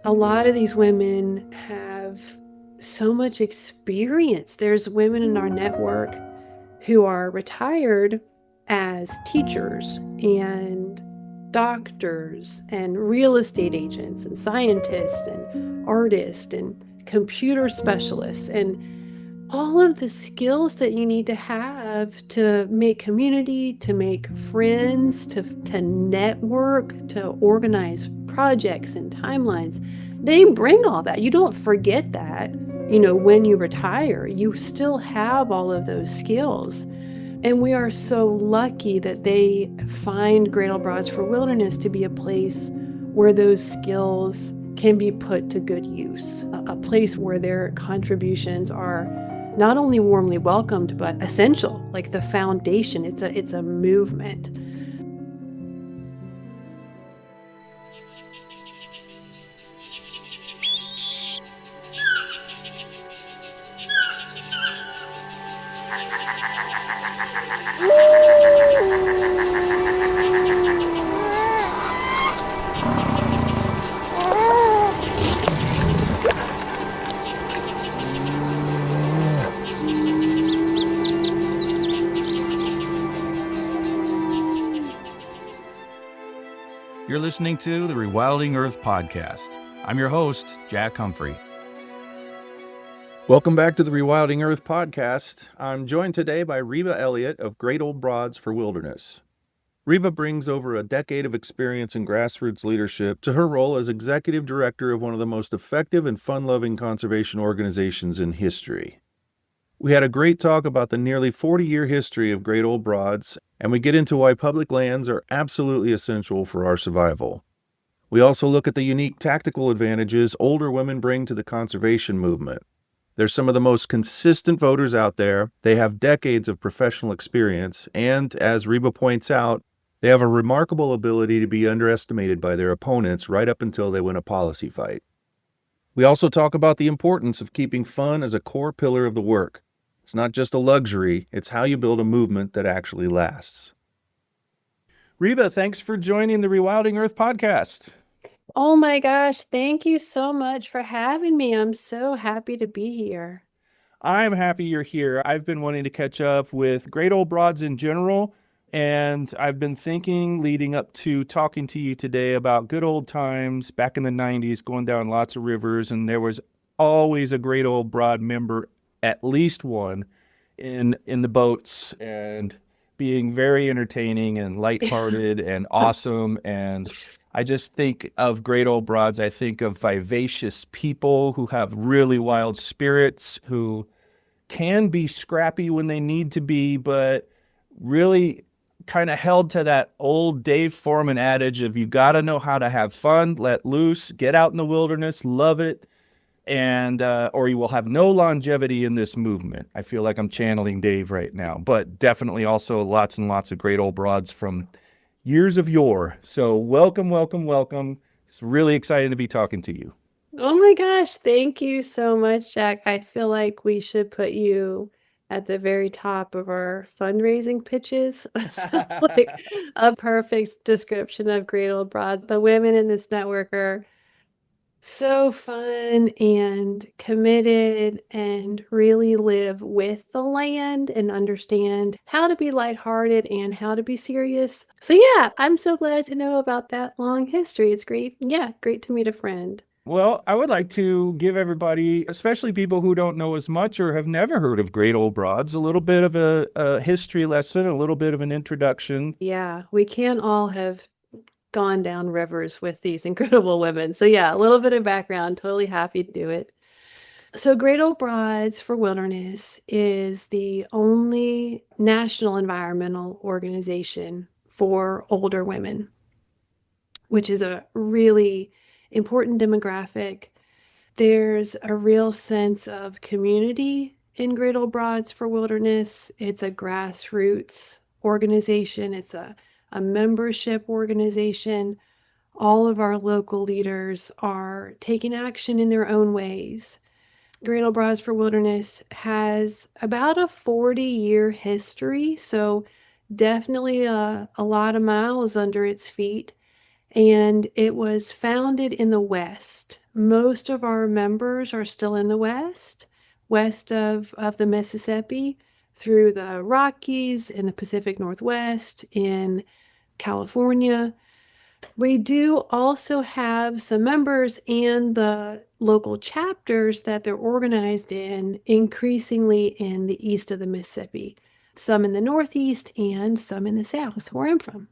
A lot of these women have so much experience. There's women in our network who are retired as teachers and doctors and real estate agents and scientists and artists and computer specialists and all of the skills that you need to have to make community, to make friends, to network, to organize projects and timelines. They bring all that. You don't forget that, when you retire, you still have all of those skills. And we are so lucky that they find Great Old Broads for Wilderness to be a place where those skills can be put to good use, a place where their contributions are not only warmly welcomed, but essential, like the foundation. It's a movement. You're listening to the Rewilding Earth podcast. I'm your host, Jack Humphrey. Welcome back to the Rewilding Earth podcast. I'm joined today by Reba Elliott of Great Old Broads for Wilderness. Reba brings over a decade of experience in grassroots leadership to her role as executive director of one of the most effective and fun-loving conservation organizations in history. We had a great talk about the nearly 40-year history of Great Old Broads, and we get into why public lands are absolutely essential for our survival. We also look at the unique tactical advantages older women bring to the conservation movement. They're some of the most consistent voters out there. They have decades of professional experience, and as Reba points out, they have a remarkable ability to be underestimated by their opponents right up until they win a policy fight. We also talk about the importance of keeping fun as a core pillar of the work. It's not just a luxury, it's how you build a movement that actually lasts. Reba, thanks for joining the Rewilding Earth podcast. Oh my gosh, thank you so much for having me. I'm so happy to be here. I'm happy you're here. I've been wanting to catch up with Great Old Broads in general, and I've been thinking leading up to talking to you today about good old times back in the 90s, going down lots of rivers, and there was always a Great Old Broad member, at least one, in the boats, and being very entertaining and lighthearted and awesome. And I just think of Great Old Broads. I think of vivacious people who have really wild spirits, who can be scrappy when they need to be, but really kind of held to that old Dave Foreman adage of you got to know how to have fun, let loose, get out in the wilderness, love it, and or you will have no longevity in this movement. I feel like I'm channeling Dave right now, but definitely also lots and lots of Great Old Broads from years of yore. So welcome, welcome, welcome. It's really exciting to be talking to you. Oh my gosh, thank you so much, Jack. I feel like we should put you at the very top of our fundraising pitches. Like a perfect description of Great Old Broad. The women in this network are so fun and committed and really live with the land and understand how to be lighthearted and how to be serious. So yeah, I'm so glad to know about that long history. It's great. Yeah, great to meet a friend. Well, I would like to give everybody, especially people who don't know as much or have never heard of Great Old Broads, a little bit of a history lesson, a little bit of an introduction. Yeah, we can't all have gone down rivers with these incredible women. So yeah, a little bit of background, totally happy to do it. So Great Old Broads for Wilderness is the only national environmental organization for older women, which is a really important demographic. There's a real sense of community in Great Old Broads for Wilderness. It's a grassroots organization. It's a membership organization. All of our local leaders are taking action in their own ways. Great Old Broads for Wilderness has about a 40-year history, so definitely a lot of miles under its feet. and it was founded in the West. Most of our members are still in the west of the Mississippi, through the Rockies, in the Pacific Northwest, in California. We do also have some members in the local chapters that they're organized in, increasingly in the east of the Mississippi, some in the Northeast and some in the South, where I'm from.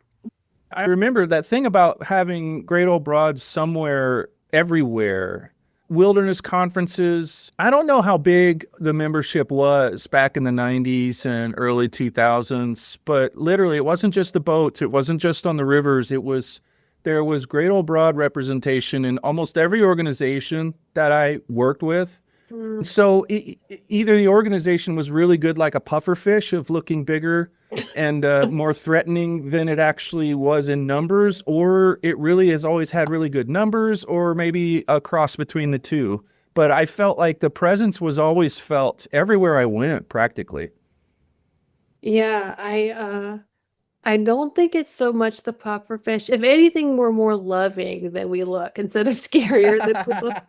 I remember that thing about having Great Old Broads somewhere, everywhere. Wilderness conferences. I don't know how big the membership was back in the 90s and early 2000s, but literally it wasn't just the boats. It wasn't just on the rivers. There was Great Old Broad representation in almost every organization that I worked with. So either the organization was really good, like a pufferfish of looking bigger and more threatening than it actually was in numbers, or it really has always had really good numbers, or maybe a cross between the two. But I felt like the presence was always felt everywhere I went, practically. Yeah, I don't think it's so much the pufferfish. If anything, we're more loving than we look instead of scarier than we look.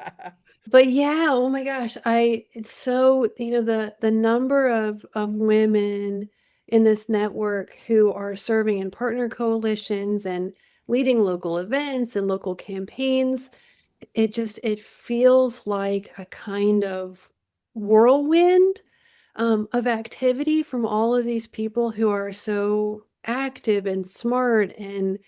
But yeah, oh my gosh, it's so, the number of women in this network who are serving in partner coalitions and leading local events and local campaigns, it feels like a kind of whirlwind of activity from all of these people who are so active and smart and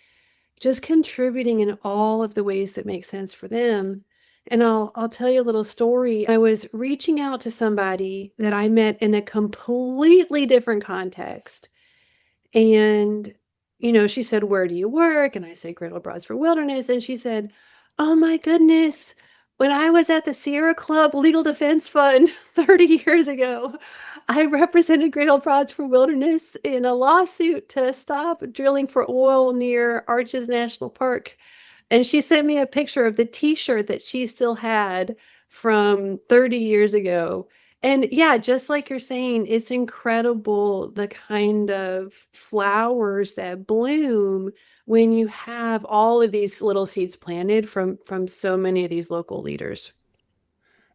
just contributing in all of the ways that make sense for them. And I'll tell you a little story. I was reaching out to somebody that I met in a completely different context. And, she said, "Where do you work?" And I said, "Great Old Broads for Wilderness." And she said, "Oh my goodness. When I was at the Sierra Club Legal Defense Fund 30 years ago, I represented Great Old Broads for Wilderness in a lawsuit to stop drilling for oil near Arches National Park." And she sent me a picture of the t-shirt that she still had from 30 years ago. And yeah, just like you're saying, it's incredible the kind of flowers that bloom when you have all of these little seeds planted from so many of these local leaders.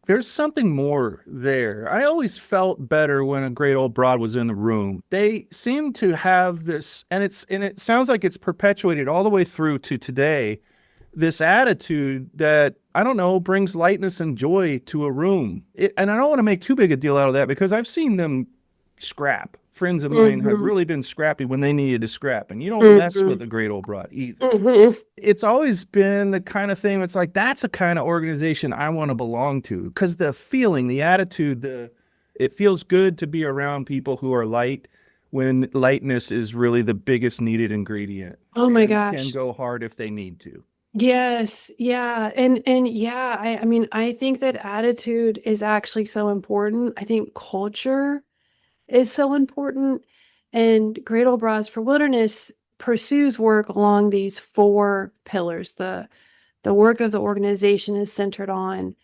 There's something more there. I always felt better when a Great Old Broad was in the room. They seem to have this, and it sounds like it's perpetuated all the way through to today, this attitude that, I don't know, brings lightness and joy to a room. And I don't want to make too big a deal out of that, because I've seen them scrap. Friends of mine have really been scrappy when they needed to scrap, and you don't mess with a Great Old Broad either. It's always been the kind of thing that's like, that's a kind of organization I want to belong to, because the feeling, the attitude, it feels good to be around people who are light, when lightness is really the biggest needed ingredient. Oh my gosh. Can go hard if they need to. Yes, yeah. And yeah, I mean, I think that attitude is actually so important. I think culture is so important. And Great Old Broads for Wilderness pursues work along these four pillars. The work of the organization is centered on,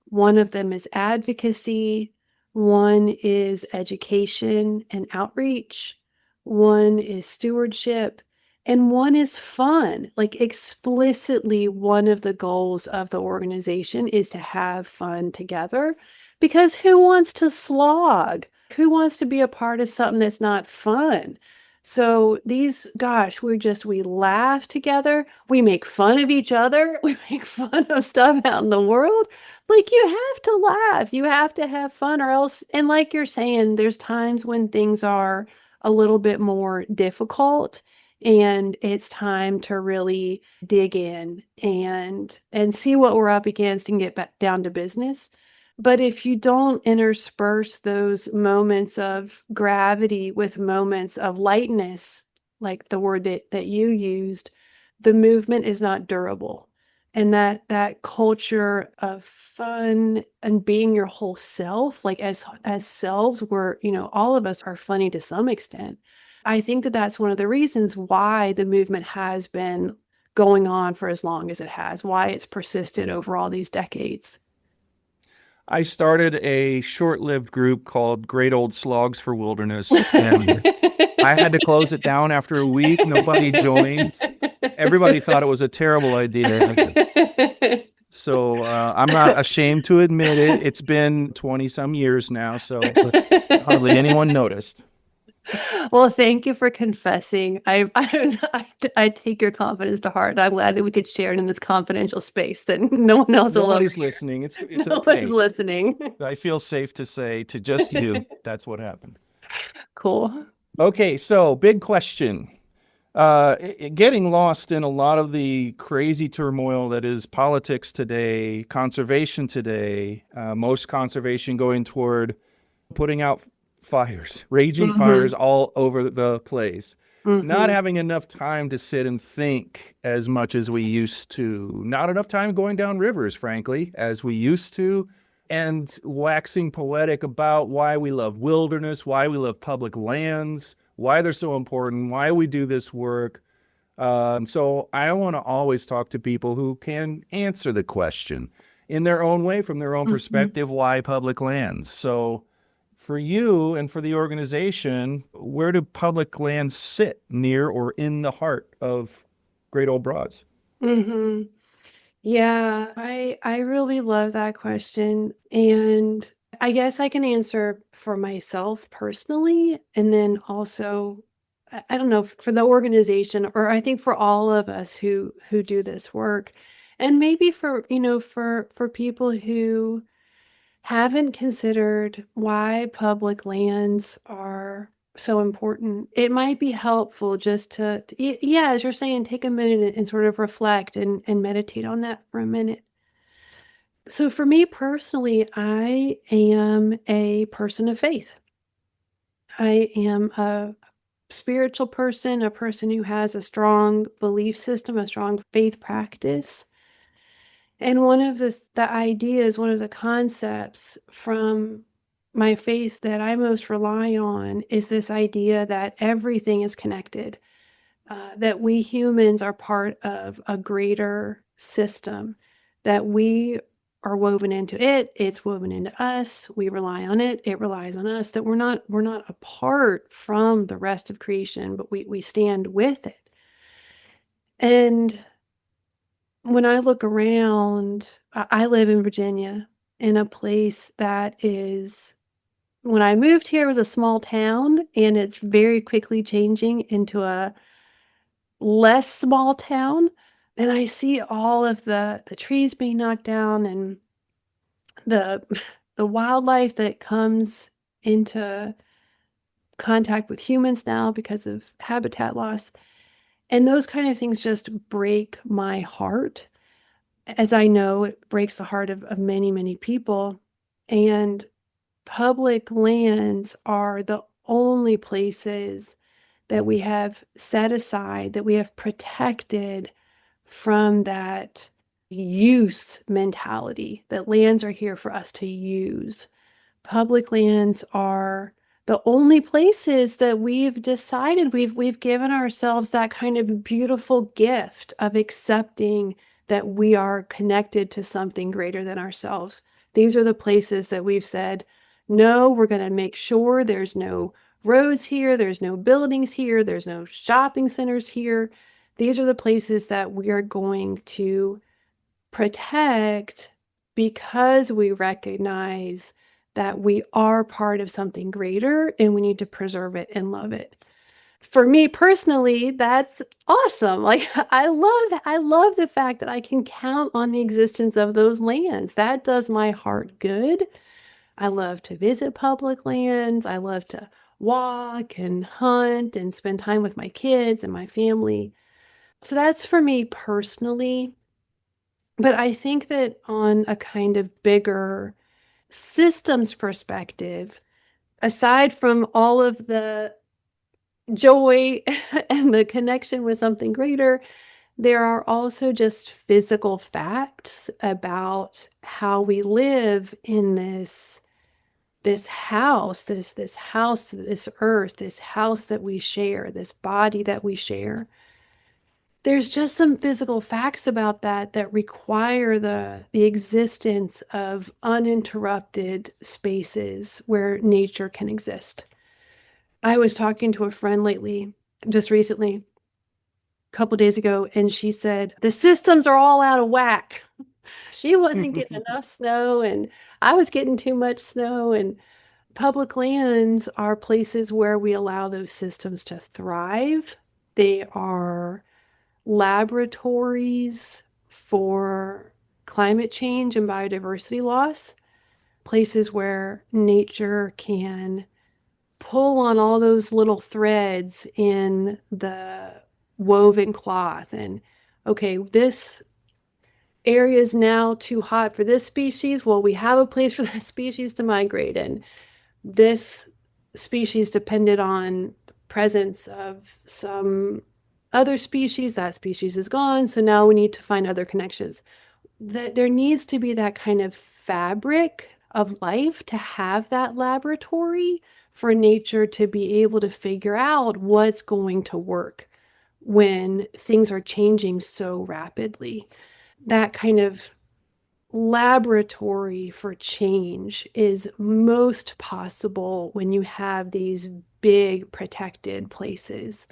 one of them is advocacy, one is education and outreach, one is stewardship, and one is fun. Like, explicitly, one of the goals of the organization is to have fun together, because who wants to slog? Who wants to be a part of something that's not fun? So we laugh together. We make fun of each other. We make fun of stuff out in the world. Like, you have to laugh. You have to have fun, or else, and like you're saying, there's times when things are a little bit more difficult, and it's time to really dig in and see what we're up against and get back down to business. But if you don't intersperse those moments of gravity with moments of lightness, like the word that you used, the movement is not durable. And that culture of fun and being your whole self, like as selves, we're, all of us are funny to some extent. I think that that's one of the reasons why the movement has been going on for as long as it has, why it's persisted over all these decades. I started a short-lived group called Great Old Slogs for Wilderness, and I had to close it down after a week. Nobody joined. Everybody thought it was a terrible idea. So I'm not ashamed to admit it. It's been 20 some years now, so hardly anyone noticed. Well, thank you for confessing. I take your confidence to heart. I'm glad that we could share it in this confidential space that no one else will Nobody's overhear. listening. It's Nobody's okay. listening. I feel safe to say to just you, that's what happened. Cool. Okay, so big question. Getting lost in a lot of the crazy turmoil that is politics today, conservation today, most conservation going toward putting out fires, raging Mm-hmm. fires all over the place. Not Mm-hmm. having enough time to sit and think as much as we used to. Not enough time going down rivers, frankly, as we used to. And waxing poetic about why we love wilderness, why we love public lands, why they're so important, why we do this work. So I want to always talk to people who can answer the question in their own way, from their own Mm-hmm. perspective, why public lands. So for you and for the organization, where do public lands sit, near or in the heart of Great Old Broads? Mm-hmm. Yeah, I really love that question. And I guess I can answer for myself personally, and then also I don't know, for the organization, or I think for all of us who do this work. And maybe for, for people who haven't considered why public lands are so important. It might be helpful just yeah, as you're saying, take a minute and sort of reflect and meditate on that for a minute. So for me personally, I am a person of faith. I am a spiritual person, a person who has a strong belief system, a strong faith practice. And one of the ideas, one of the concepts from my faith that I most rely on is this idea that everything is connected, that we humans are part of a greater system, that we are woven into it, it's woven into us, we rely on it, it relies on us, that we're not apart from the rest of creation, but we stand with it. And when I look around, I live in Virginia, in a place that is, when I moved here, it was a small town, and it's very quickly changing into a less small town. And I see all of the trees being knocked down, and the the wildlife that comes into contact with humans now because of habitat loss. And those kind of things just break my heart, as I know it breaks the heart of many, many people. And public lands are the only places that we have set aside, that we have protected from that use mentality, that lands are here for us to use. Public lands are the only places that we've decided, we've given ourselves that kind of beautiful gift of accepting that we are connected to something greater than ourselves. These are the places that we've said, no, we're going to make sure there's no roads here, there's no buildings here, there's no shopping centers here. These are the places that we are going to protect, because we recognize that we are part of something greater and we need to preserve it and love it. For me personally, that's awesome. Like I love the fact that I can count on the existence of those lands. That does my heart good. I love to visit public lands. I love to walk and hunt and spend time with my kids and my family. So that's for me personally. But I think that on a kind of bigger systems perspective, aside from all of the joy and the connection with something greater, there are also just physical facts about how we live in this house, this house, this earth, this house that we share, this body that we share. There's just some physical facts about that that require the existence of uninterrupted spaces where nature can exist. I was talking to a friend lately, just recently, couple days ago, and she said, the systems are all out of whack. She wasn't getting enough snow, and I was getting too much snow. And public lands are places where we allow those systems to thrive. They are laboratories for climate change and biodiversity loss, places where nature can pull on all those little threads in the woven cloth. And okay, this area is now too hot for this species. Well, we have a place for that species to migrate. And this species depended on the presence of some other species. That species is gone. So now we need to find other connections. There needs to be that kind of fabric of life to have that laboratory for nature to be able to figure out what's going to work when things are changing so rapidly. That kind of laboratory for change is most possible when you have these big protected places.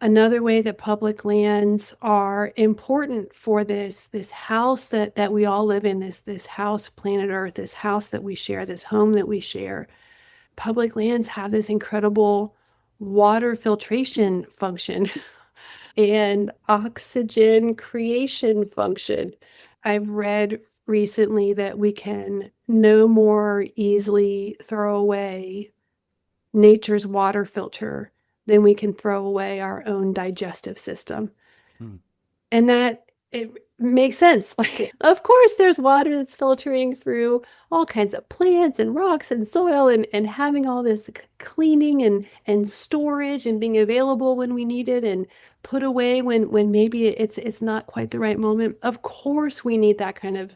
Another way that public lands are important for this house that we all live in, this house, planet Earth, this house that we share, this home that we share. Public lands have this incredible water filtration function and oxygen creation function. I've read recently that we can no more easily throw away nature's water filter than we can throw away our own digestive system. And that it makes sense. Like, of course, there's water that's filtering through all kinds of plants and rocks and soil, and having all this cleaning and storage and being available when we need it and put away when maybe it's not quite the right moment. Of course, we need that kind of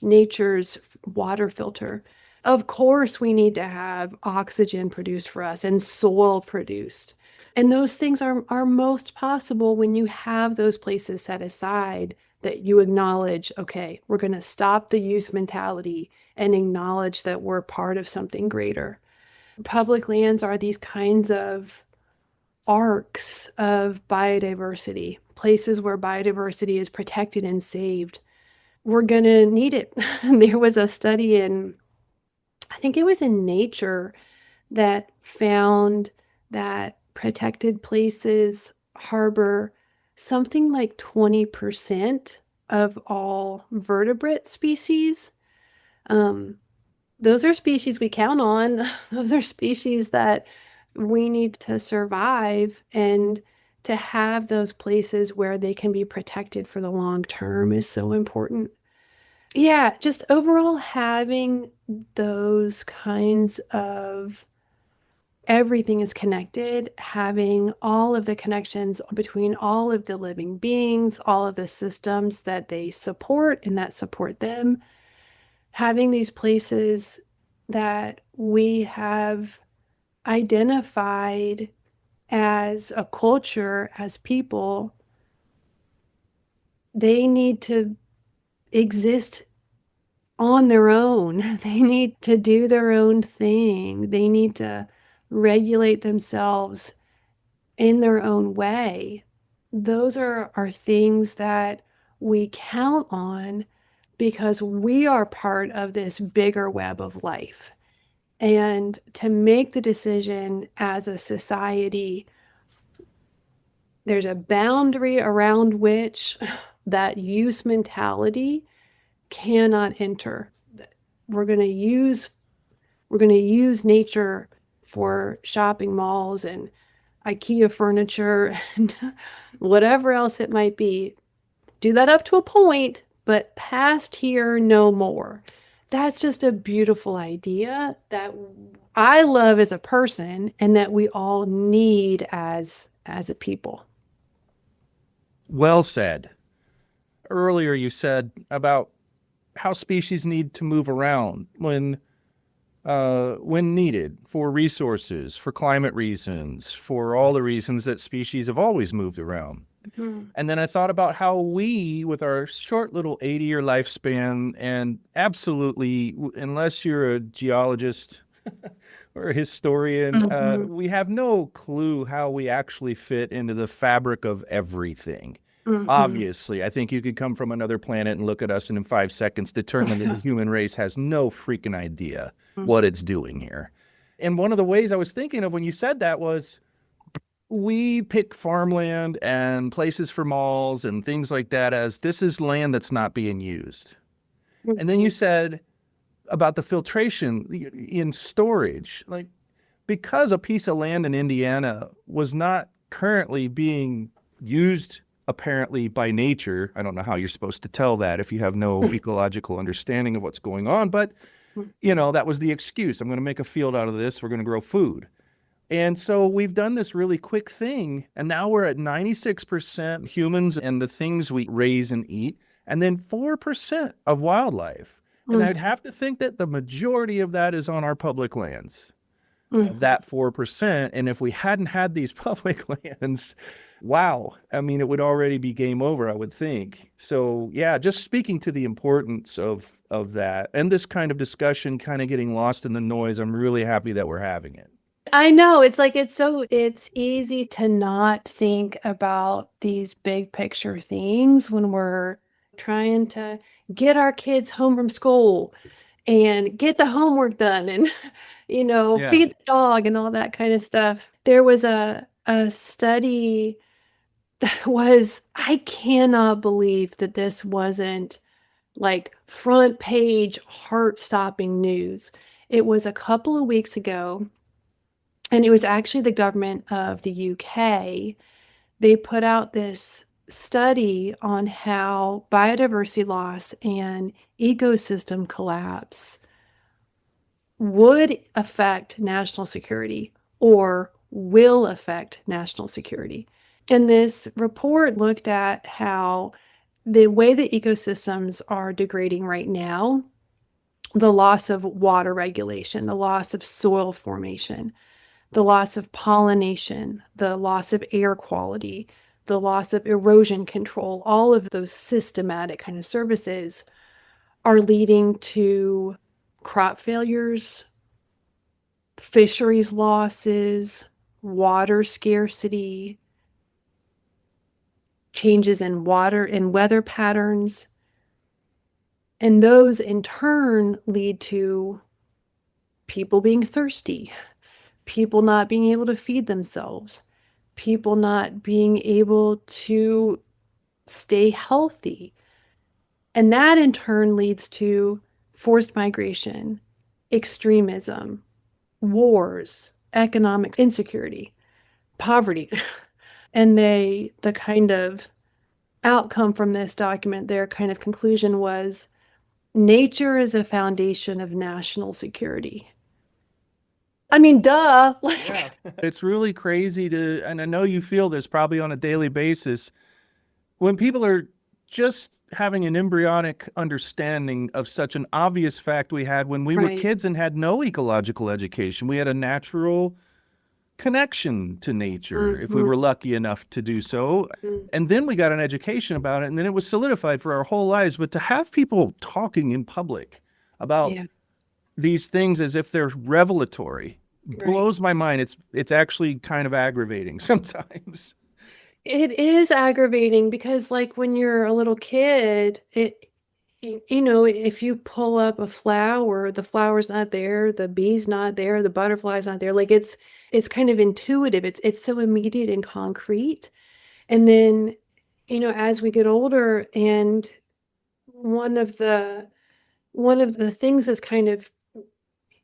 nature's water filter. Of course, we need to have oxygen produced for us and soil produced. And those things are most possible when you have those places set aside that you acknowledge, okay, we're going to stop the use mentality and acknowledge that we're part of something greater. Public lands are these kinds of arcs of biodiversity, places where biodiversity is protected and saved. We're going to need it. There was a study I think it was in Nature, that found that protected places harbor something like 20% of all vertebrate species. Those are species we count on. Those are species that we need to survive, and to have those places where they can be protected for the long term is so important. Yeah, just overall having those kinds of everything is connected, having all of the connections between all of the living beings, all of the systems that they support and that support them, having these places that we have identified as a culture, as people, they need to exist on their own. They need to do their own thing. They need to regulate themselves in their own way. Those are things that we count on because we are part of this bigger web of life. And to make the decision as a society, there's a boundary around which that use mentality cannot enter. We're going to use nature for shopping malls and IKEA furniture and whatever else it might be. Do that up to a point, but past here, no more. That's just a beautiful idea that I love as a person and that we all need as a people. Well said. Earlier, you said about how species need to move around when needed for resources, for climate reasons, for all the reasons that species have always moved around. Mm-hmm. And then I thought about how we, with our short little 80-year lifespan, and absolutely, unless you're a geologist, or a historian, Mhm. we have no clue how we actually fit into the fabric of everything. Mhm. Obviously, I think you could come from another planet and look at us and in 5 seconds determine that the human race has no freaking idea what it's doing here. And one of the ways I was thinking of when you said that was we pick farmland and places for malls and things like that as this is land that's not being used. And then you Mhm. said about the filtration in storage, like because a piece of land in Indiana was not currently being used apparently by nature. I don't know how you're supposed to tell that if you have no ecological understanding of what's going on, but that was the excuse. I'm going to make a field out of this. We're going to grow food. And so we've done this really quick thing, and now we're at 96% humans and the things we raise and eat, and then 4% of wildlife. And I'd Mhm. have to think that the majority of that is on our public lands, of Mhm. that 4%. And if we hadn't had these public lands, wow, I mean, it would already be game over, I would think. So yeah, just speaking to the importance of that and this kind of discussion kind of getting lost in the noise, I'm really happy that we're having it. I know, it's like it's easy to not think about these big picture things when we're trying to get our kids home from school and get the homework done and Yeah. feed the dog and all that kind of stuff. There was a study that was, I cannot believe that this wasn't like front page heart-stopping news. It was a couple of weeks ago, and it was actually the government of the UK. They put out this study on how biodiversity loss and ecosystem collapse would affect national security or will affect national security. And this report looked at how the way that ecosystems are degrading right now, the loss of water regulation, the loss of soil formation, the loss of pollination, the loss of air quality, the loss of erosion control, all of those systematic kind of services are leading to crop failures, fisheries losses, water scarcity, changes in water and weather patterns. And those in turn lead to people being thirsty, people not being able to feed themselves, people not being able to stay healthy. And that in turn leads to forced migration, extremism, wars, economic insecurity, poverty. And the kind of outcome from this document, their kind of conclusion was nature is a foundation of national security. I mean, duh. Yeah. It's really crazy and I know you feel this probably on a daily basis, when people are just having an embryonic understanding of such an obvious fact we had when we were Right. kids and had no ecological education. We had a natural connection to nature if we Mm-hmm. were lucky enough to do so. And then we got an education about it, and then it was solidified for our whole lives. But to have people talking in public about Yeah. these things as if they're revelatory Right. blows my mind. It's actually kind of aggravating sometimes. It is aggravating because, like, when you're a little kid, if you pull up a flower, the flower's not there, the bee's not there, the butterfly's not there. Like, it's kind of intuitive. It's so immediate and concrete. And then, as we get older, and one of the one of the things that's kind of,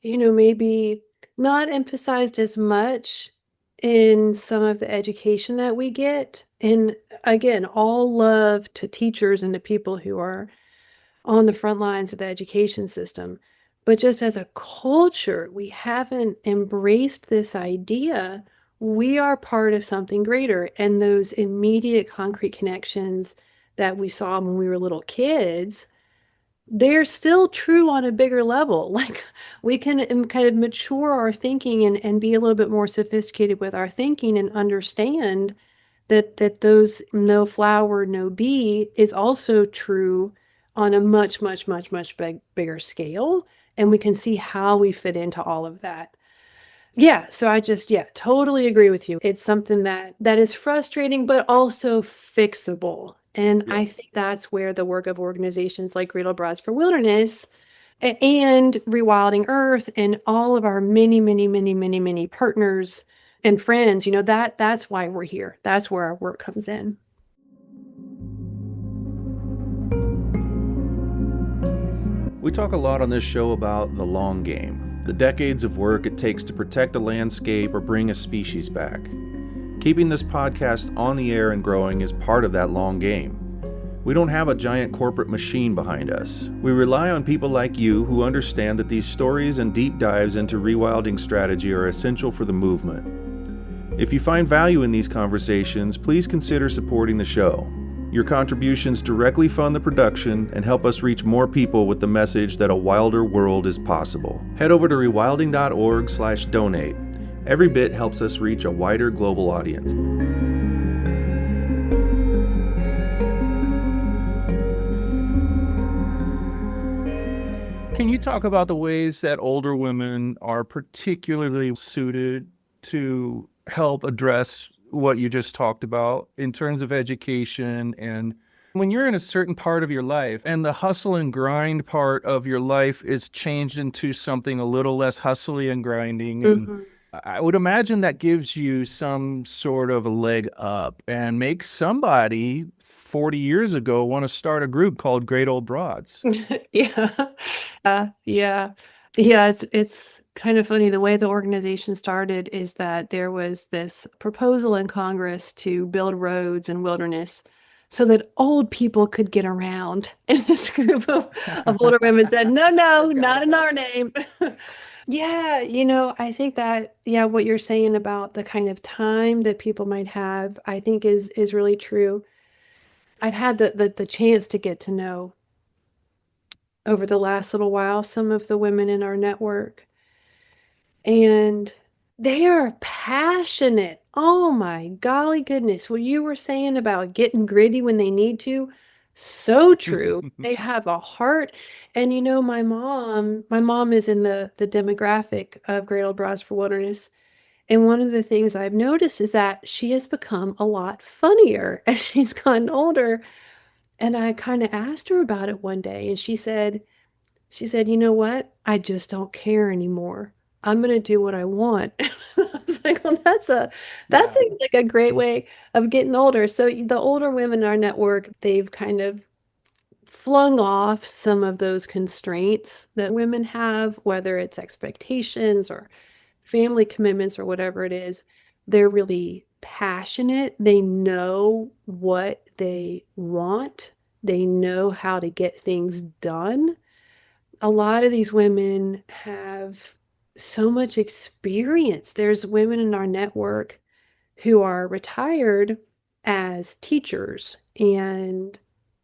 maybe not emphasized as much in some of the education that we get. And again, all love to teachers and to people who are on the front lines of the education system. But just as a culture, we haven't embraced this idea we are part of something greater. And those immediate concrete connections that we saw when we were little kids, they're still true on a bigger level. Like, we can kind of mature our thinking and be a little bit more sophisticated with our thinking and understand that those no flower, no bee is also true on a much, much, much, much bigger scale. And we can see how we fit into all of that. Yeah, so yeah, totally agree with you. It's something that is frustrating, but also fixable. And Yeah. I think that's where the work of organizations like Great Old Bras for Wilderness and Rewilding Earth and all of our many, many, many, many, many partners and friends, that's why we're here. That's where our work comes in. We talk a lot on this show about the long game, the decades of work it takes to protect a landscape or bring a species back. Keeping this podcast on the air and growing is part of that long game. We don't have a giant corporate machine behind us. We rely on people like you who understand that these stories and deep dives into rewilding strategy are essential for the movement. If you find value in these conversations, please consider supporting the show. Your contributions directly fund the production and help us reach more people with the message that a wilder world is possible. Head over to rewilding.org/donate. Every bit helps us reach a wider global audience. Can you talk about the ways that older women are particularly suited to help address what you just talked about in terms of education? And when you're in a certain part of your life and the hustle and grind part of your life is changed into something a little less hustly and grinding, and Mhm. I would imagine that gives you some sort of a leg up and makes somebody 40 years ago want to start a group called Great Old Broads. Yeah. Yeah. Yeah, it's kind of funny. The way the organization started is that there was this proposal in Congress to build roads in wilderness so that old people could get around. And this group of older women said, no, no, not in our name. Yeah, I think that, yeah, what you're saying about the kind of time that people might have, I think is really true. I've had the chance to get to know over the last little while some of the women in our network, and they are passionate. Oh my golly goodness. What you were saying about getting gritty when they need to, so true. They have a heart. And my mom is in the demographic of Great Old Bras for Wilderness. And one of the things I've noticed is that she has become a lot funnier as she's gotten older. And I kind of asked her about it one day, and she said, you know what? I just don't care anymore. I'm gonna do what I want. I was like, well, that Yeah. seems like a great way of getting older. So the older women in our network, they've kind of flung off some of those constraints that women have, whether it's expectations or family commitments or whatever it is. They're really passionate. They know what they want. They know how to get things done. A lot of these women have so much experience. There's women in our network who are retired as teachers and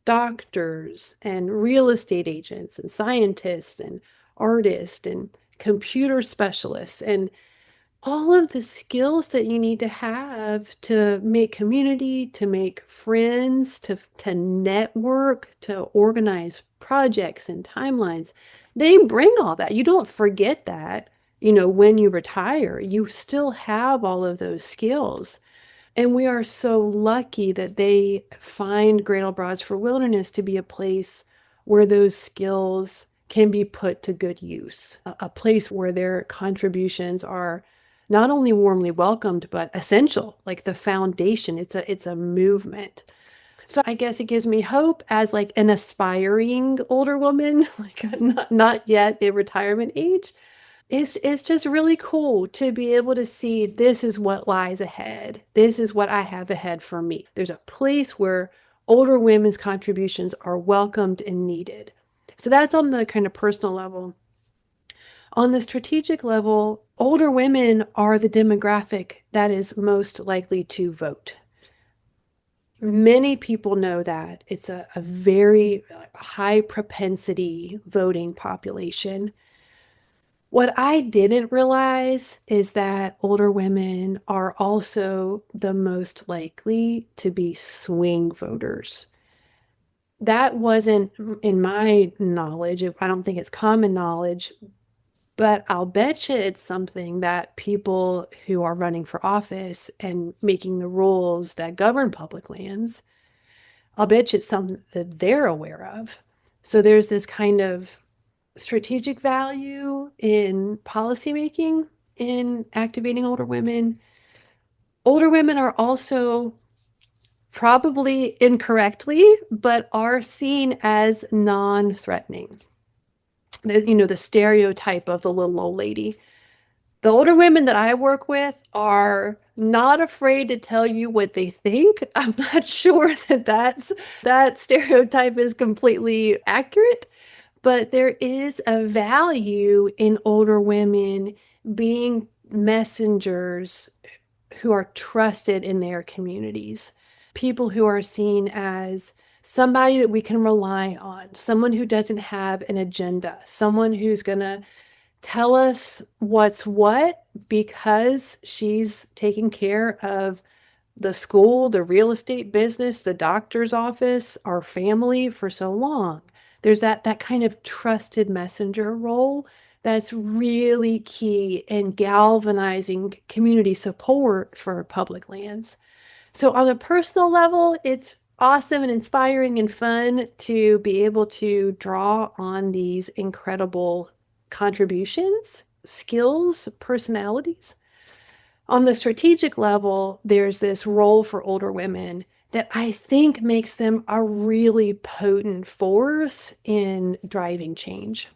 doctors and real estate agents and scientists and artists and computer specialists and all of the skills that you need to have to make community, to make friends, to network, to organize projects and timelines. They bring all that. You don't forget that, when you retire, you still have all of those skills. And we are so lucky that they find Great Old Bras for Wilderness to be a place where those skills can be put to good use, a place where their contributions are not only warmly welcomed, but essential, like the foundation. It's a movement. So I guess it gives me hope as like an aspiring older woman, like not yet in retirement age. It's just really cool to be able to see this is what lies ahead. This is what I have ahead for me. There's a place where older women's contributions are welcomed and needed. So that's on the kind of personal level. On the strategic level, older women are the demographic that is most likely to vote. Many people know that it's a very high propensity voting population. What I didn't realize is that older women are also the most likely to be swing voters. That wasn't in my knowledge. I don't think it's common knowledge, But I'll bet you it's something that people who are running for office and making the rules that govern public lands, I'll bet you it's something that they're aware of. So there's this kind of strategic value in policymaking in activating older women. Older women are also probably incorrectly, but are seen as non-threatening. The stereotype of the little old lady. The older women that I work with are not afraid to tell you what they think. I'm not sure that stereotype is completely accurate, but there is a value in older women being messengers who are trusted in their communities, people who are seen as somebody that we can rely on, someone who doesn't have an agenda, someone who's going to tell us what's what because she's taking care of the school, the real estate business, the doctor's office, our family for so long. There's that kind of trusted messenger role that's really key in galvanizing community support for public lands. So on a personal level, it's awesome and inspiring and fun to be able to draw on these incredible contributions, skills, personalities. On the strategic level, there's this role for older women that I think makes them a really potent force in driving change.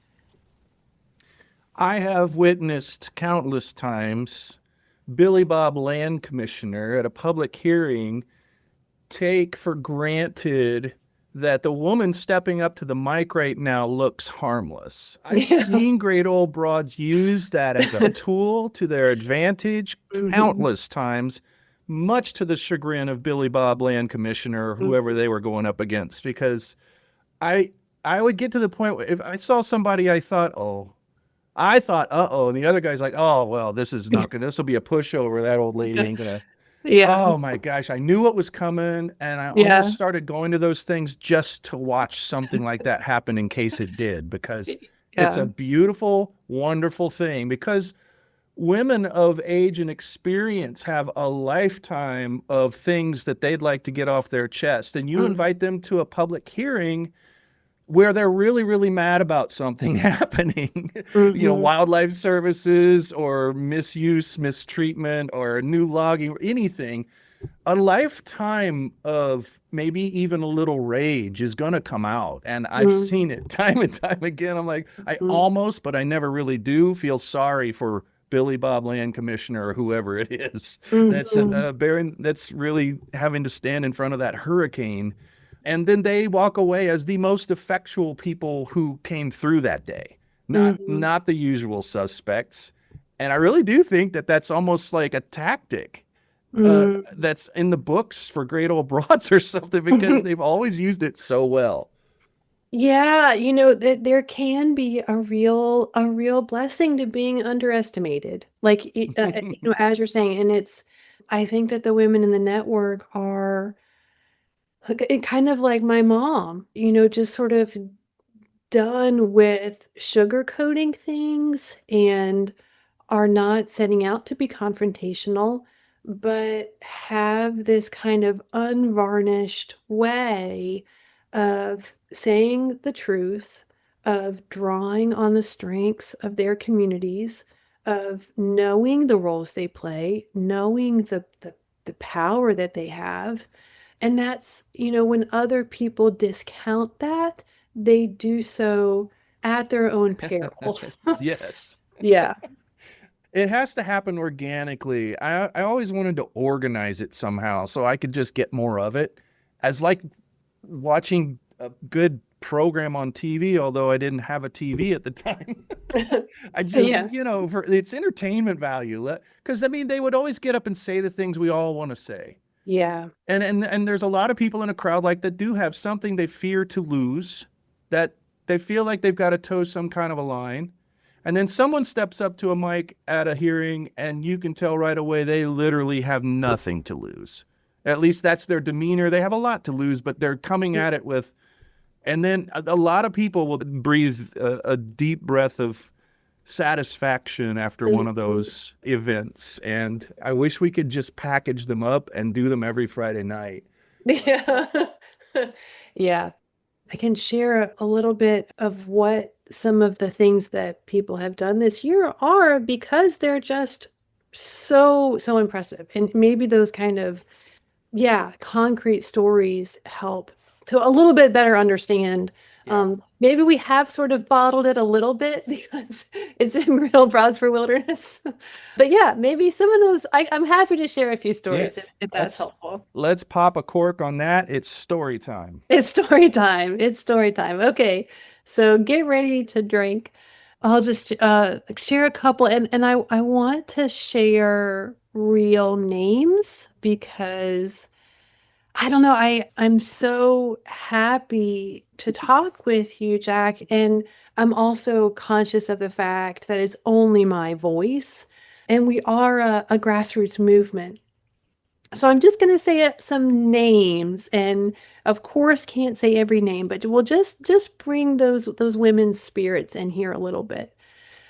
I have witnessed countless times Billy Bob Land Commissioner at a public hearing take for granted that the woman stepping up to the mic right now looks harmless. I've seen great old broads use that as a tool to their advantage countless times, much to the chagrin of Billy Bob Land Commissioner or whoever they were going up against, because I would get to the point where if I saw somebody I thought, uh-oh, and the other guy's like, oh, well, this is not good. This will be a pushover. That old lady ain't going to. Yeah. Oh my gosh, I knew what was coming, and I almost started going to those things just to watch something like that happen in case it did, because it's a beautiful, wonderful thing, because women of age and experience have a lifetime of things that they'd like to get off their chest, and you invite them to a public hearing where they're really, really mad about something happening, wildlife services or misuse, mistreatment, or new logging, or anything, a lifetime of maybe even a little rage is going to come out. And I've seen it time and time again. I'm like, I almost, but I never really do feel sorry for Billy Bob Land Commissioner or whoever it is that's really having to stand in front of that hurricane. And then they walk away as the most effectual people who came through that day, not the usual suspects. And I really do think that that's almost like a tactic that's in the books for great old broads or something, because they've always used it so well. Yeah, there can be a real blessing to being underestimated. Like, as you're saying, and I think that the women in the network are kind of like my mom, just sort of done with sugarcoating things and are not setting out to be confrontational, but have this kind of unvarnished way of saying the truth, of drawing on the strengths of their communities, of knowing the roles they play, knowing the power that they have. And that's, when other people discount that, they do so at their own peril. Yes. Yeah. It has to happen organically. I always wanted to organize it somehow so I could just get more of it. As like watching a good program on TV, although I didn't have a TV at the time. I just, for its entertainment value. Because, they would always get up and say the things we all want to say. Yeah. And there's a lot of people in a crowd like that do have something they fear to lose, that they feel like they've got to toe some kind of a line. And then someone steps up to a mic at a hearing, and you can tell right away they literally have nothing to lose. At least that's their demeanor. They have a lot to lose, but they're coming at it with, and then a lot of people will breathe a deep breath of satisfaction after one of those events. And I wish we could just package them up and do them every Friday night. Yeah. Yeah. I can share a little bit of what some of the things that people have done this year are, because they're just so impressive. And maybe those kind of, yeah, concrete stories help to a little bit better understand. Maybe we have sort of bottled it a little bit because it's in real Broadsford Wilderness. But yeah, maybe some of those, I'm happy to share a few stories if that's helpful. Let's pop a cork on that. It's story time. It's story time. It's story time. Okay, so get ready to drink. I'll just share a couple, and I want to share real names because I don't know. I'm so happy to talk with you, Jack, and I'm also conscious of the fact that it's only my voice, and we are a grassroots movement. So I'm just going to say some names, and of course can't say every name, but we'll just bring those women's spirits in here a little bit.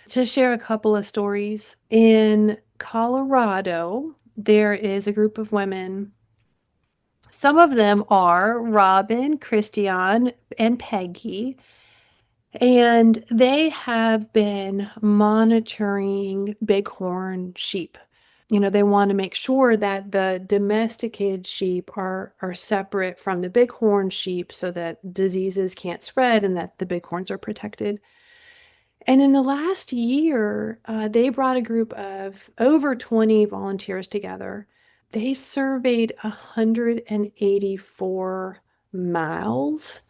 To share a couple of stories. In Colorado, there is a group of women. Some of them are Robin, Christian, and Peggy, and they have been monitoring bighorn sheep. They want to make sure that the domesticated sheep are separate from the bighorn sheep so that diseases can't spread and that the bighorns are protected. And in the last year, they brought a group of over 20 volunteers together. They surveyed 184 miles.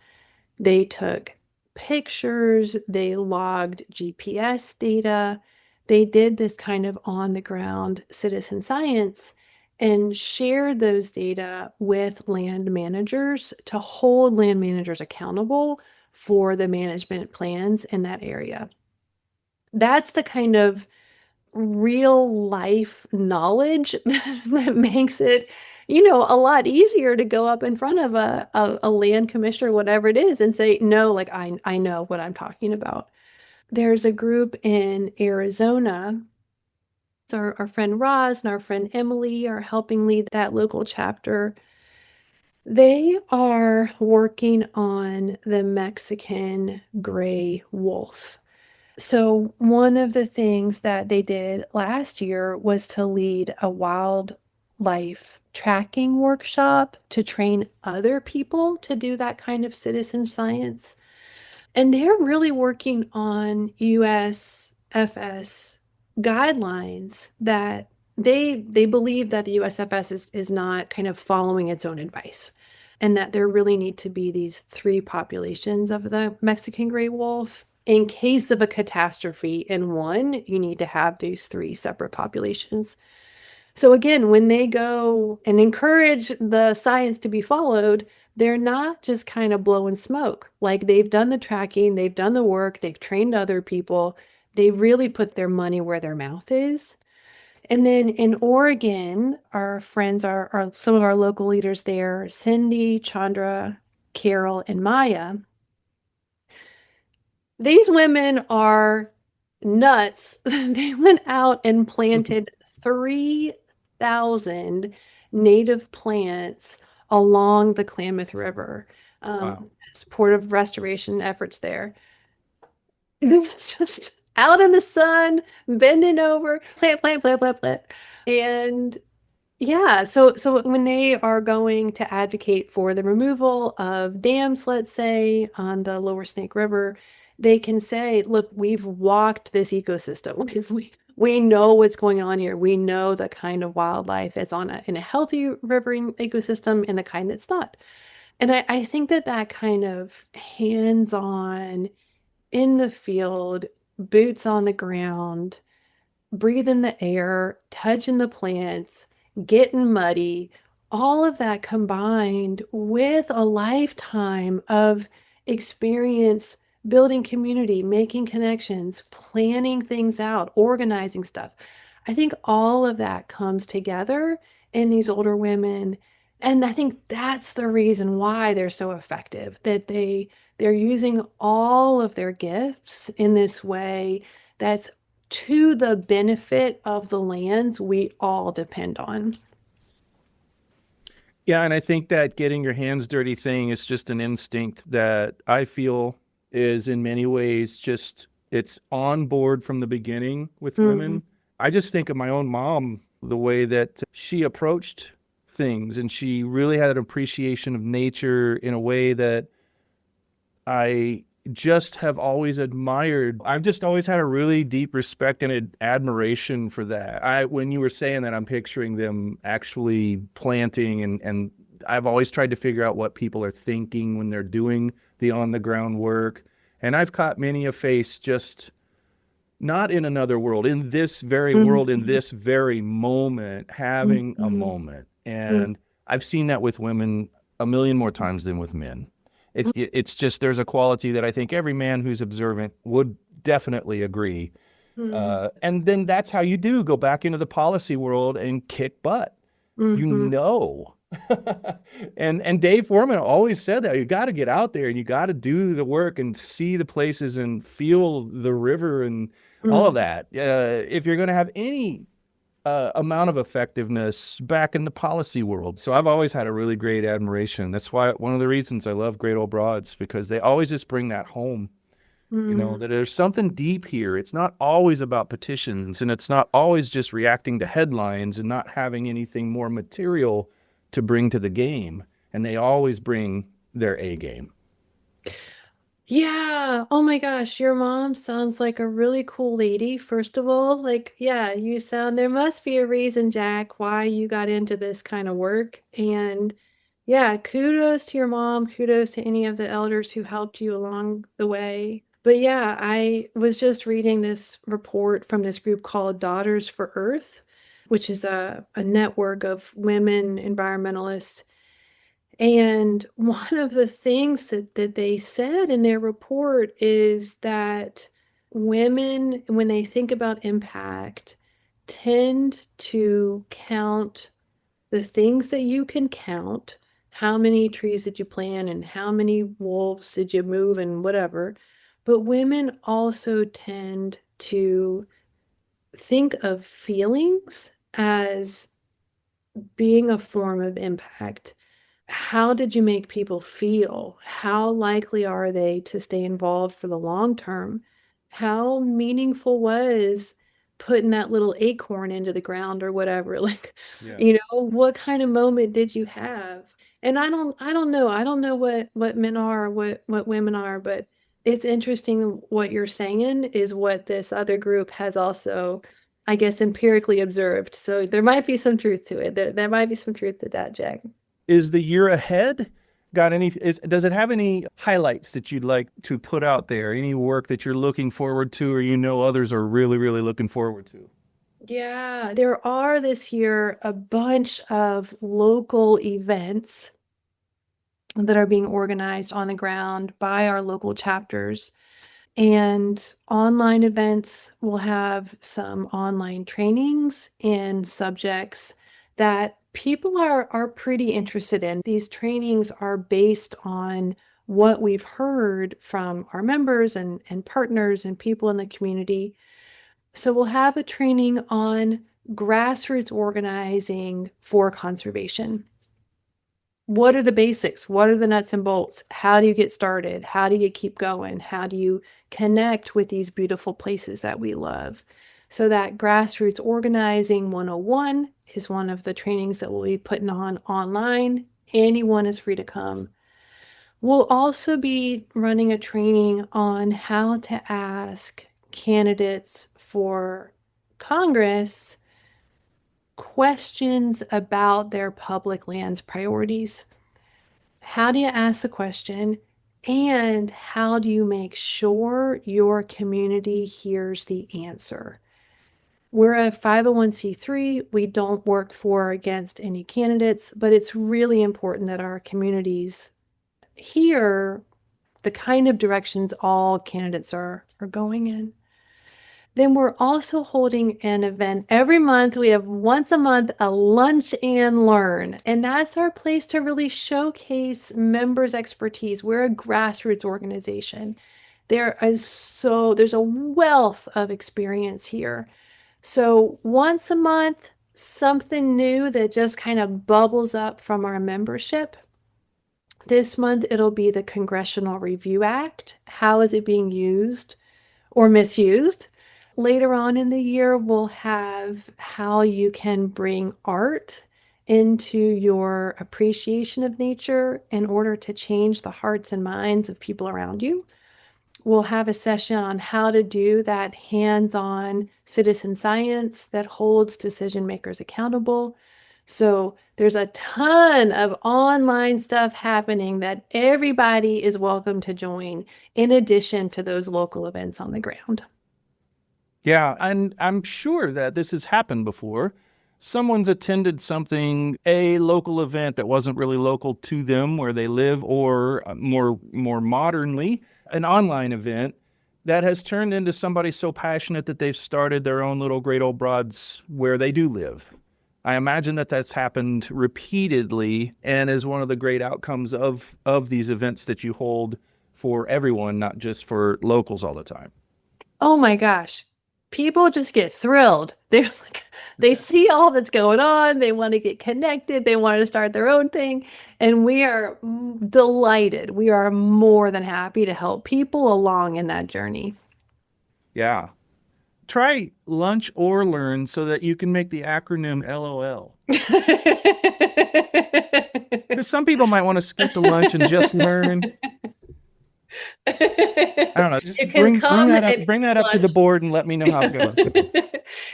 They took pictures, they logged GPS data. They did this kind of on-the-ground citizen science and shared those data with land managers to hold land managers accountable for the management plans in that area. That's the kind of real life knowledge that makes it, a lot easier to go up in front of a land commissioner, whatever it is, and say, no, like I know what I'm talking about. There's a group in Arizona. So our friend Roz and our friend Emily are helping lead that local chapter. They are working on the Mexican gray wolf. So one of the things that they did last year was to lead a wildlife tracking workshop to train other people to do that kind of citizen science. And they're really working on USFS guidelines that they believe that the USFS is not kind of following its own advice, and that there really need to be these 3 populations of the Mexican gray wolf. In case of a catastrophe in one, you need to have these 3 separate populations. So again, when they go and encourage the science to be followed, they're not just kind of blowing smoke. Like, they've done the tracking, they've done the work, they've trained other people. They really put their money where their mouth is. And then in Oregon, our friends are some of our local leaders there, Cindy, Chandra, Carol, and Maya. These women are nuts. They went out and planted 3,000 native plants along the Klamath River. Wow. Supportive restoration efforts there. It was just out in the sun, bending over, plant. And yeah, so when they are going to advocate for the removal of dams, let's say, on the lower Snake River, they can say, look, we've walked this ecosystem because we know what's going on here. We know the kind of wildlife that's in a healthy riverine ecosystem and the kind that's not. And I think that kind of hands-on, in the field, boots on the ground, breathing the air, touching the plants, getting muddy, all of that combined with a lifetime of experience building community, making connections, planning things out, organizing stuff. I think all of that comes together in these older women. And I think that's the reason why they're so effective, that they're using all of their gifts in this way that's to the benefit of the lands we all depend on. Yeah, and I think that getting your hands dirty thing is just an instinct that I feel is in many ways just it's on board from the beginning with women. I just think of my own mom, the way that she approached things, and she really had an appreciation of nature in a way that I just have always admired. I've just always had a really deep respect and admiration for that. When you were saying that, I'm picturing them actually planting, and I've always tried to figure out what people are thinking when they're doing the on the ground work. And I've caught many a face just not in another world, in this very world, in this very moment, having a moment. And I've seen that with women a million more times than with men. It's just there's a quality that I think every man who's observant would definitely agree. And then that's how you do go back into the policy world and kick butt. You know. And Dave Foreman always said that you got to get out there and you got to do the work and see the places and feel the river and all of that. If you're going to have any amount of effectiveness back in the policy world. So I've always had a really great admiration. That's why one of the reasons I love Great Old Broads, because they always just bring that home. You know, that there's something deep here. It's not always about petitions, and it's not always just reacting to headlines and not having anything more material to bring to the game. And they always bring their A game. Yeah. Oh my gosh, your mom sounds like a really cool lady. First of all, like, yeah, there must be a reason, Jack, why you got into this kind of work. And yeah, kudos to your mom, kudos to any of the elders who helped you along the way. But yeah, I was just reading this report from this group called Daughters for Earth, which is a network of women environmentalists. And one of the things that they said in their report is that women, when they think about impact, tend to count the things that you can count. How many trees did you plant and how many wolves did you move and whatever. But women also tend to think of feelings as being a form of impact. How did you make people feel? How likely are they to stay involved for the long term? How meaningful was putting that little acorn into the ground or whatever? Like, what kind of moment did you have? And I don't know. I don't know what men are, what women are, but it's interesting what you're saying is what this other group has also, I guess, empirically observed. So there might be some truth to it. There might be some truth to that, Jack. Is the year ahead got any, does it have any highlights that you'd like to put out there? Any work that you're looking forward to, or others are really, really looking forward to? Yeah, there are this year a bunch of local events that are being organized on the ground by our local chapters. And online events will have some online trainings in subjects that people are pretty interested in. These trainings are based on what we've heard from our members and partners and people in the community. So we'll have a training on grassroots organizing for conservation. What are the basics? What are the nuts and bolts? How do you get started? How do you keep going? How do you connect with these beautiful places that we love? So that grassroots organizing 101 is one of the trainings that we'll be putting on online. Anyone is free to come. We'll also be running a training on how to ask candidates for Congress questions about their public lands priorities. How do you ask the question? And how do you make sure your community hears the answer? We're a 501c3. We don't work for or against any candidates, but it's really important that our communities hear the kind of directions all candidates are going in. Then we're also holding an event every month. We have once a month a lunch and learn, and that's our place to really showcase members' expertise. We're a grassroots organization, There's a wealth of experience here. So once a month, something new that just kind of bubbles up from our membership. This month, it'll be the Congressional Review Act. How is it being used or misused? Later on in the year, we'll have how you can bring art into your appreciation of nature in order to change the hearts and minds of people around you. We'll have a session on how to do that hands-on citizen science that holds decision makers accountable. So there's a ton of online stuff happening that everybody is welcome to join, in addition to those local events on the ground. Yeah, and I'm sure that this has happened before. Someone's attended a local event that wasn't really local to them where they live, or more modernly, an online event that has turned into somebody so passionate that they've started their own little Great Old Broads where they do live. I imagine that that's happened repeatedly and is one of the great outcomes of these events that you hold for everyone, not just for locals all the time. Oh my gosh. People just get thrilled. They see all that's going on. They want to get connected. They want to start their own thing. And we are delighted. We are more than happy to help people along in that journey. Yeah. Try lunch or learn so that you can make the acronym LOL. Because some people might want to skip the lunch and just learn. I don't know. Just bring that up to the board and let me know how it goes.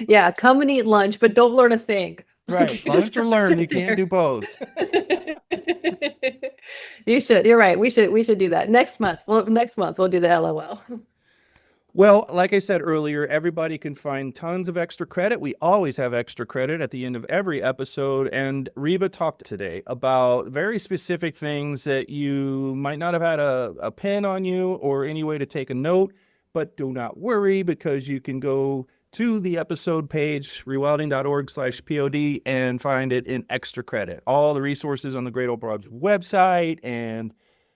Yeah, come and eat lunch, but don't learn a thing. Right. Lunch or learn. You can't do both. You should. You're right. We should do that next month. Well, next month we'll do the LOL. Well, like I said earlier, everybody can find tons of extra credit. We always have extra credit at the end of every episode. And Reba talked today about very specific things that you might not have had a pen on you or any way to take a note, but do not worry, because you can go to the episode page, rewilding.org/pod, and find it in extra credit. All the resources on the Great Old Broads website and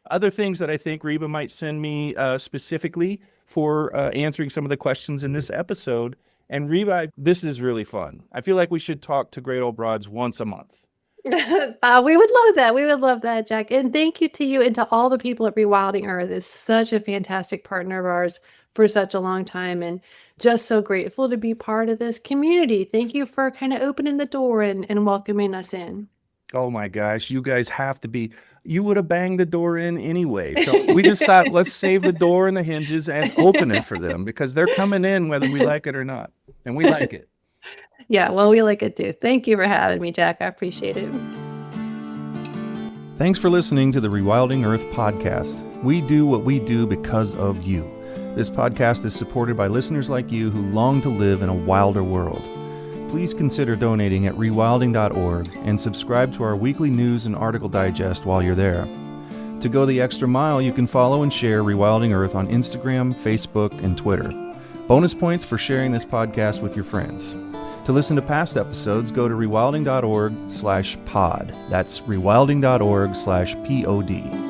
other things that I think Reba might send me specifically for answering some of the questions in this episode. And Reba, this is really fun. I feel like we should talk to Great Old Broads once a month. We would love that. We would love that, Jack. And thank you to you and to all the people at Rewilding Earth. It's such a fantastic partner of ours for such a long time, and just so grateful to be part of this community. Thank you for kind of opening the door and welcoming us in. Oh my gosh, you guys have to be. You would have banged the door in anyway. So we just thought, let's save the door and the hinges and open it for them, because they're coming in whether we like it or not. And we like it. Yeah, well, we like it too. Thank you for having me, Jack. I appreciate it. Thanks for listening to the Rewilding Earth podcast. We do what we do because of you. This podcast is supported by listeners like you who long to live in a wilder world. Please consider donating at rewilding.org and subscribe to our weekly news and article digest while you're there. To go the extra mile, you can follow and share Rewilding Earth on Instagram, Facebook, and Twitter. Bonus points for sharing this podcast with your friends. To listen to past episodes, go to rewilding.org/pod. That's rewilding.org/pod.